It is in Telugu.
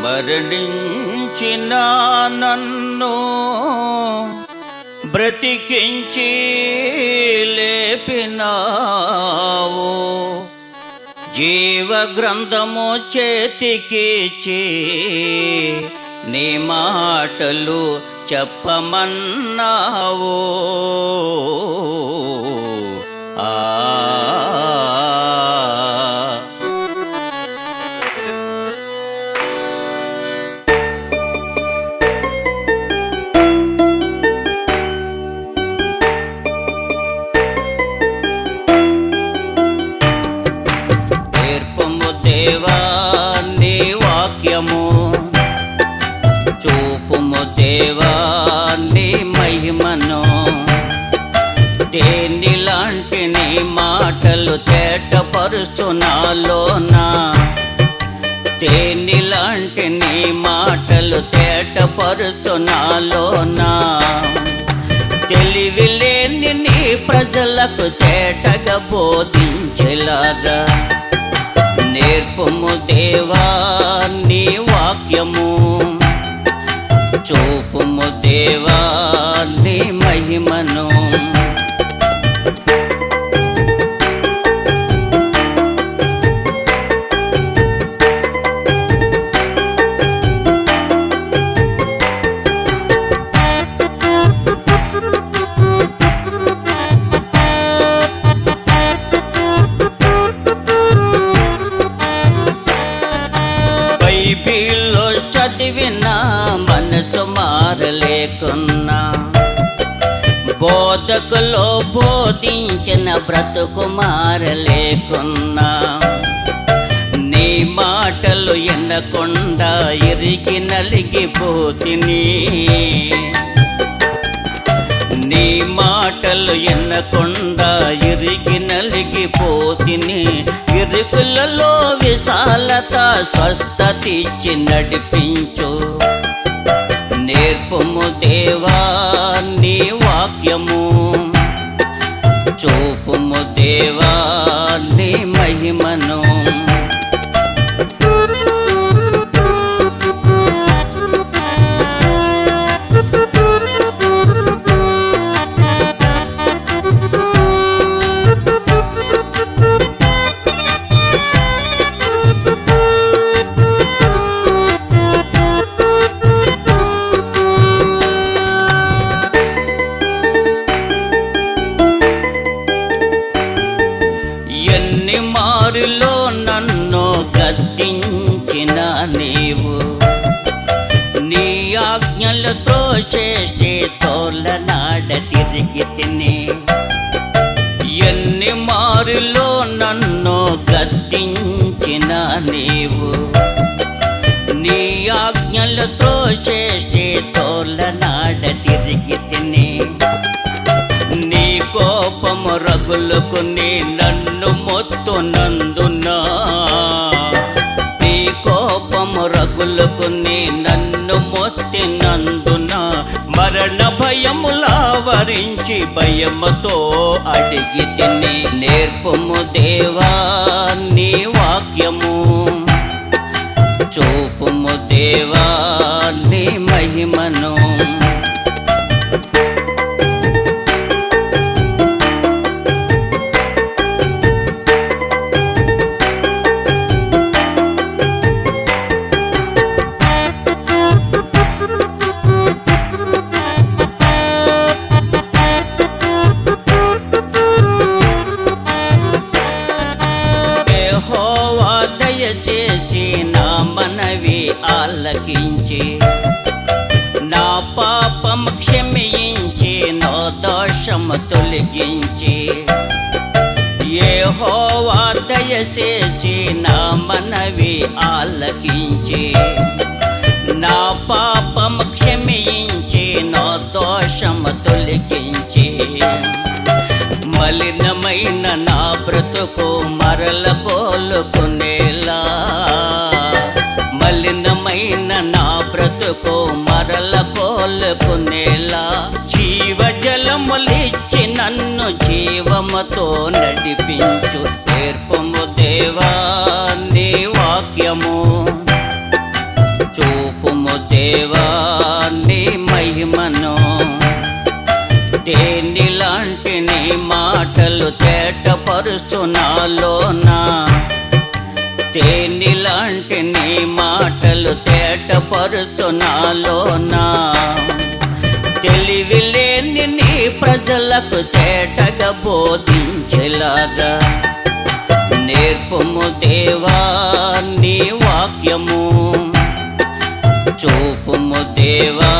మరణించిన నన్ను బ్రతికించి లేపినావు, జీవ గ్రంథము చేతికిచ్చి నీ మాటలు చెప్పమన్నావు. నేర్పము దేవా నీ వాక్యము, చూపుము దేవా నీ మహిమను. తేనె లాంటి నీ మాటలు తేటపరుచునాలోనా, తేనె లాంటి నీ మాటలు తేటపరుచునాలోనా. తెలివి లేని నీ ప్రజలకు తేటగా బోధించేలాగా నేర్పము దేవా నీ వాక్యము, చూపుము దేవా నీ మహిమను. బైబిల్లో చదివిన మనసు మారలేకున్నా, బోధకులో బోధించిన బ్రతుకు మారలేకున్నా, నీ మాటలు ఎన్నకుండా ఇరిగి నలిగిపోతిని, నీ మాటలు ఎన్నకుండా ఇరిగి నలిగిపోతిని. ఇరుకులలో విశాలత స్వస్థతిచ్చి నడిపించు, నేర్పము దేవా నీ వాక్యము, చూపుము దేవా నీ మహిమను. ఎన్ని మారులో నన్ను గద్దించిన నీవు, నీ ఆజ్ఞలతో చేసే తోలనాడ తిరిగి తిని. ఎన్ని మారులో నన్ను గద్దించిన నీవు, నీ ఆజ్ఞలతో చేసే తోలనాడ తిరిగి తిని. నీ కోపము రగులుకుని నన్ను మొత్తునందునా, నీ కోపము రగులుకుని నన్ను మొత్తినందున. మరణ భయములా వరించి భయముతో అడిగి తిని. నేర్పము దేవా నీ వాక్యము, చూపుము దేవా నీ మహిమను. యెహోవా దయచేసి నా మనవి ఆలకించి, నా పాపము క్షమించి నా దోషము తొలగించి. యెహోవా దయచేసి నా మనవి ఆలకించి, నా పాపము క్షమించి నా దోషము తొలగించి. మలినమైన నా బ్రతుకు మరల కోలుకునేలా, మలినమైన నా బ్రతుకు మరల కోలుకునేలా. జీవజలములిచ్చి నన్ను జీవముతో నడిపించు. నేర్పము దేవా నీ వాక్యము, చూపుము దేవా నీ మహిమను. తేనెలాంటి నీ మాటలు తేటపరుచు నాలోనా, తేనెలాంటి నీ మాటలు తేటపరుచు నాలోనా. తెలివి లేని నీ ప్రజలకు తేటగా బోధించేలాగా నేర్పుము దేవా నీ వాక్యము. చూపుము దేవా